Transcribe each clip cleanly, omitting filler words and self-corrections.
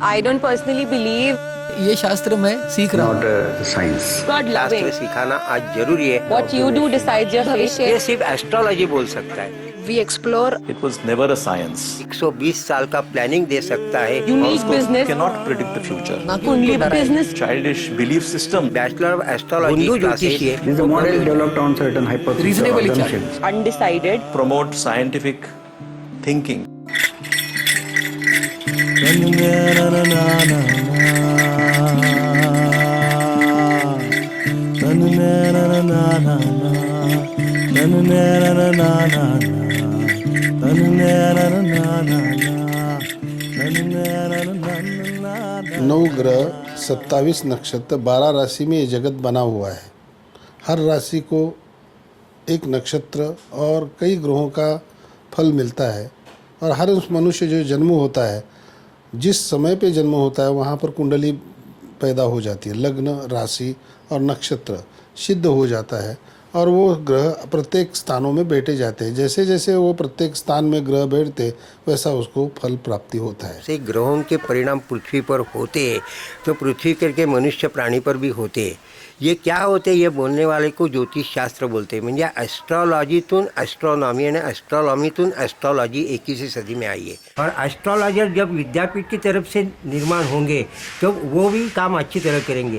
I don't personally believe ये शास्त्र मैं सीख रहा हूँ। Not science. God loving. शास्त्र सिखाना आज जरूरी है। What you do decides your future. ये सिर्फ एस्ट्रोलॉजी बोल सकता है। We explore It was never a science. 120 साल का प्लानिंग दे सकता है। unique business. Cannot predict the future. ना कि Only उनको डराए। business. Childish belief system. Bachelor of astrology ज्योतिषी है। This is a model developed on certain hypotheses or Reasonably assumptions. Undecided. Promote scientific thinking. नौ ग्रह 27 नक्षत्र 12 राशि में ये जगत बना हुआ है। हर राशि को एक नक्षत्र और कई ग्रहों का फल मिलता है और हर उस मनुष्य जो जन्म होता है, जिस समय पे जन्म होता है वहाँ पर कुंडली पैदा हो जाती है, लग्न राशि और नक्षत्र सिद्ध हो जाता है और वो ग्रह प्रत्येक स्थानों में बैठे जाते हैं। जैसे जैसे वो प्रत्येक स्थान में ग्रह बैठते वैसा उसको फल प्राप्ति होता है। से ग्रहों के परिणाम पृथ्वी पर होते तो पृथ्वी करके मनुष्य प्राणी पर भी होते। ये क्या होते ये बोलने वाले को ज्योतिष शास्त्र बोलते। म्हणजे ॲस्ट्रॉलॉजीतून ॲस्ट्रॉनॉमी आणि ॲस्ट्रॉनॉमीतून ॲस्ट्रॉलॉजी 21वीं सदी में आई है। और एस्ट्रोलॉजर जब विद्यापीठ की तरफ से निर्माण होंगे तो वो भी काम अच्छी तरह करेंगे।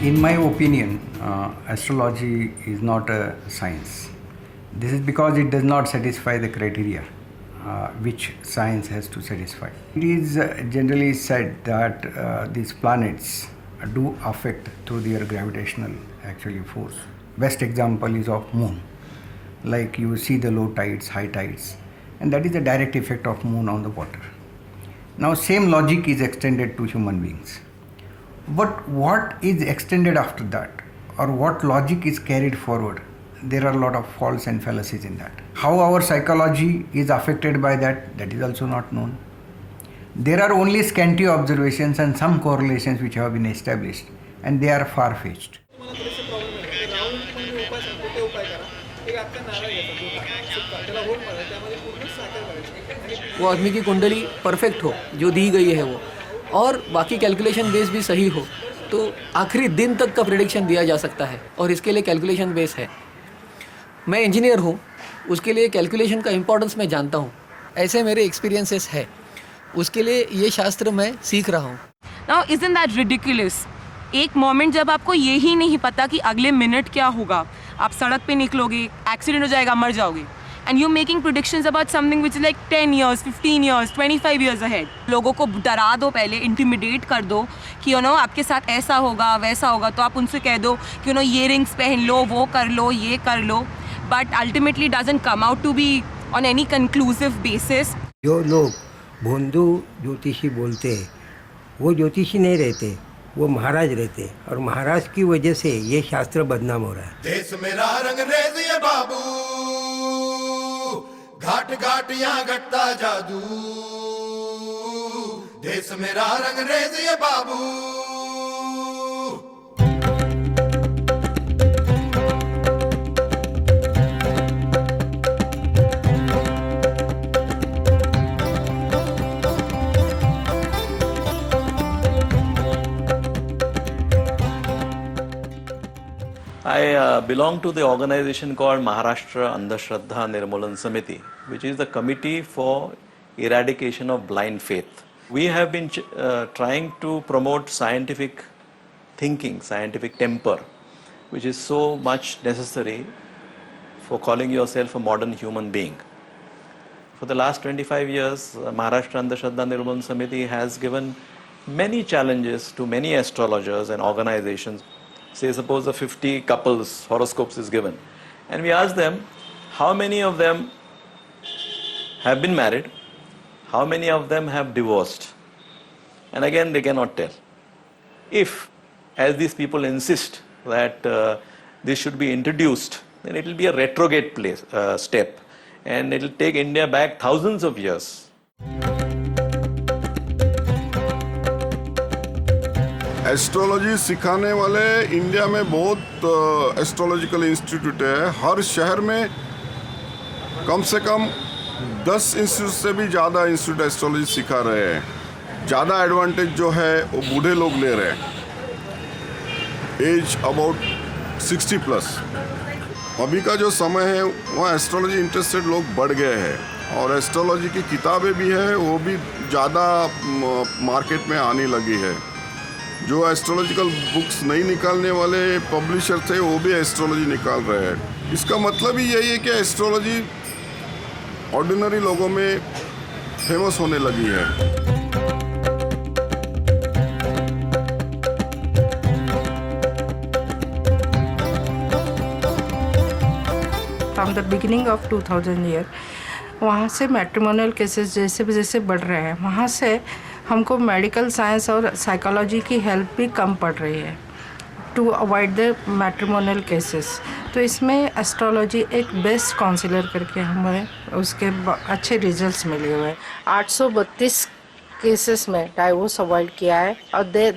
In my opinion, astrology is not a science. This is because it does not satisfy the criteria which science has to satisfy. It is generally said that these planets do affect through their gravitational force. Best example is of moon. Like you see the low tides, high tides, and that is the direct effect of moon on the water. Now same logic is extended to human beings. But what is extended after that, or what logic is carried forward, there are a lot of faults and fallacies in that. How our psychology is affected by that, that is also not known. There are only scanty observations and some correlations which have been established, and they are far-fetched. वो आदमी की कुंडली perfect हो जो दी गई है वो, और बाकी कैलकुलेशन बेस भी सही हो, तो आखिरी दिन तक का प्रेडिक्शन दिया जा सकता है और इसके लिए कैलकुलेशन बेस है। मैं इंजीनियर हूँ, उसके लिए कैलकुलेशन का इम्पोर्टेंस मैं जानता हूँ, ऐसे मेरे एक्सपीरियंसेस है, उसके लिए ये शास्त्र मैं सीख रहा हूँ। Now isn't that ridiculous? एक मोमेंट जब आपको ये ही नहीं पता कि अगले मिनट क्या होगा, आप सड़क पे निकलोगे, एक्सीडेंट हो जाएगा, मर जाओगे, and you're making predictions about something which is like 10 years, 15 years, 25 years ahead. लोगों को डरा दो पहले, इंटिमिडेट कर दो कि आपके साथ ऐसा होगा वैसा होगा, तो आप उनसे कह दो कि ये रिंग्स पहन लो, वो कर लो, ये कर लो, but ultimately doesn't come out to be on any conclusive basis. जो लोग भोंदू ज्योतिषी बोलते हैं वो ज्योतिषी नहीं रहते, वो महाराज रहते, और महाराज की वजह से ये शास्त्र बदनाम हो रहा है। देश मेरा रंगरेज ये बाबू, घाट घाट यहाँ घटता जादू। देश मेरा रंगरेज ये बाबू। I belong to the organization called Maharashtra Andhashraddha Nirmulan Samiti, which is the committee for eradication of blind faith. We have been trying to promote scientific thinking, scientific temper, which is so much necessary for calling yourself a modern human being. For the last 25 years, Maharashtra Andhashraddha Nirmulan Samiti has given many challenges to many astrologers and organizations. Say suppose the 50 couples horoscopes is given, and we ask them how many of them have been married, how many of them have divorced, and again they cannot tell. If, as these people insist that this should be introduced, then it will be a retrograde step and it will take India back thousands of years. Astrology सिखाने वाले India में बहुत astrological institute है। हर शहर में कम से कम 10 institute से भी ज़्यादा इंस्टीट्यूट एस्ट्रोलॉजी सिखा रहे हैं। ज़्यादा एडवांटेज जो है वो बूढ़े लोग ले रहे हैं, एज अबाउट 60+। अभी का जो समय है वहाँ एस्ट्रोलॉजी इंटरेस्टेड लोग बढ़ गए हैं और एस्ट्रोलॉजी की किताबें भी है वो भी ज़्यादा मार्केट में आने लगी है। जो एस्ट्रोलॉजिकल बुक्स नहीं निकालने वाले पब्लिशर थे वो भी एस्ट्रोलॉजी निकाल रहे हैं। इसका मतलब ही यही है कि एस्ट्रोलॉजी ऑर्डिनरी लोगों में फेमस होने लगी है। From the beginning of 2000 year वहाँ से मैट्रिमोनियल केसेस जैसे जैसे बढ़ रहे हैं, वहाँ से हमको मेडिकल साइंस और साइकोलॉजी की हेल्प भी कम पड़ रही है to avoid the matrimonial cases. तो इसमें एस्ट्रोलॉजी एक बेस्ट काउंसलर करके हमें उसके अच्छे रिजल्ट्स मिले हुए हैं। 832 केसेस में डाइवोर्स अवॉइड किया है और they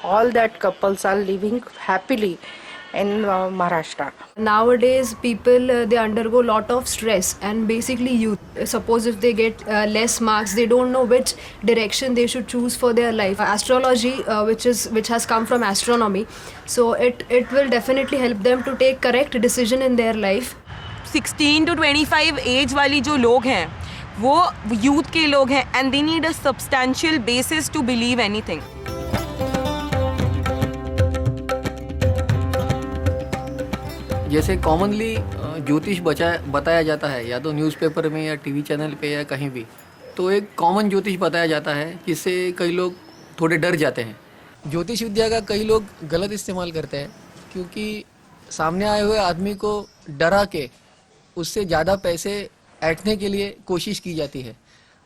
all that couples are living happily in Maharashtra. Nowadays people they undergo lot of stress, and basically youth, suppose if they get less marks, they don't know which direction they should choose for their life. Astrology which has come from astronomy, so it will definitely help them to take correct decision in their life. 16 to 25 age वाली जो लोग हैं वो youth के लोग हैं, and they need a substantial basis to believe anything. जैसे commonly ज्योतिष बताया जाता है या तो न्यूज़पेपर में या टीवी चैनल पे या कहीं भी, तो एक कॉमन ज्योतिष बताया जाता है जिससे कई लोग थोड़े डर जाते हैं। ज्योतिष विद्या का कई लोग गलत इस्तेमाल करते हैं क्योंकि सामने आए हुए आदमी को डरा के उससे ज़्यादा पैसे ऐंठने के लिए कोशिश की जाती है।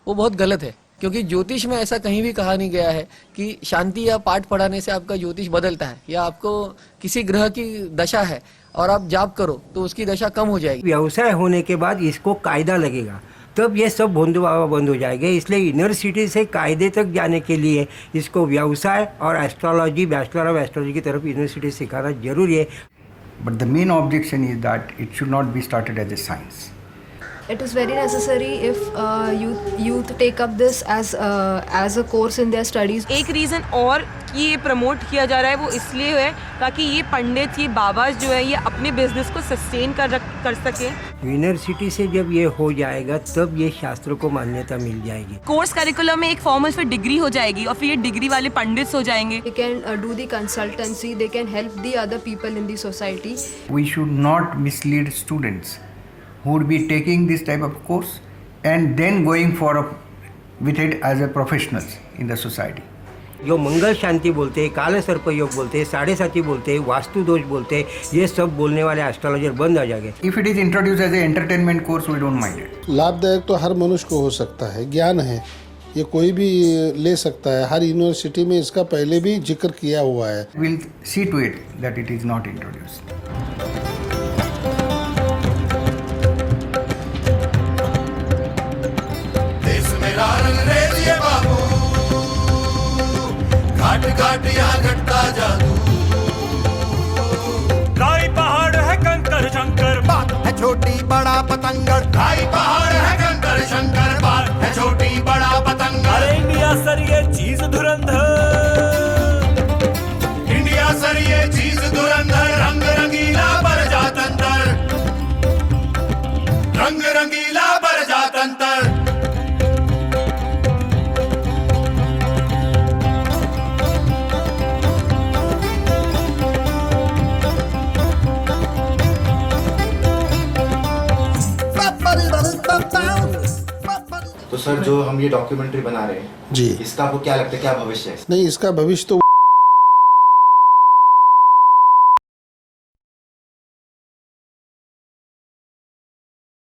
वो बहुत गलत है क्योंकि ज्योतिष में ऐसा कहीं भी कहा नहीं गया है कि शांति या पाठ पढ़ाने से आपका ज्योतिष बदलता है, या आपको किसी ग्रह की दशा है और आप जाप करो तो उसकी दशा कम हो जाएगी। व्यवसाय होने के बाद इसको कायदा लगेगा, तब ये सब बंद हो जाएगा। इसलिए यूनिवर्सिटी से कायदे तक जाने के लिए इसको व्यवसाय और एस्ट्रोलॉजी, बैचलर ऑफ एस्ट्रोलॉजी की तरफ यूनिवर्सिटी सिखाना जरूरी है। But the main objection is that it should not be started as a science. It is very necessary if youth take up this as a course in their studies. एक reason और कि ये promote किया जा रहा है वो इसलिए है ताकि ये पंडित, ये बाबा जो है ये अपने बिजनेस को सस्टेन कर सके। यूनिवर्सिटी से जब ये हो जाएगा तब ये शास्त्रों को मान्यता मिल जाएगी। कोर्स करिकुलम में एक फॉर्मल फिर डिग्री हो जाएगी और फिर ये डिग्री वाले पंडित हो जाएंगे। They can do the consultancy, they can help the other people in the society. We should not mislead students who would be taking this type of course and then going with it as a professionals in the society. जो मंगल शांति बोलते हैं, काले सर्प योग बोलते हैं, साढ़े साथी बोलते हैं, वास्तु दोष बोलते हैं, ये सब बोलने वाले एस्ट्रोलॉजर बंद आ जाएंगे। If it is introduced as a entertainment course, we don't mind it. लाभदायक तो हर मनुष्य को हो सकता है, ज्ञान है ये कोई भी ले सकता है। हर यूनिवर्सिटी में इसका पहले भी जिक्र किया हुआ है। We'll see to it that it is not introduced. देश मेरा रंगरेज ये बाबू, घाट घाट यहाँ घटता जादू। लाई पहाड़ है कंकर शंकर, बात है छोटी बड़ा पतंगड़। ढाई पहाड़ है कंकर शंकर, बात है छोटी बड़ा पतंगड़। अरे इंडिया सर ये चीज धुरंधर, इंडिया सर ये चीज धुरंधर। रंग रंगीला बर जातंतर, रंग रंगीला बर जातंतर। तो सर जो हम ये डॉक्यूमेंट्री बना रहे हैं जी, इसका आपको क्या लगता है, क्या भविष्य है? नहीं, इसका भविष्य तो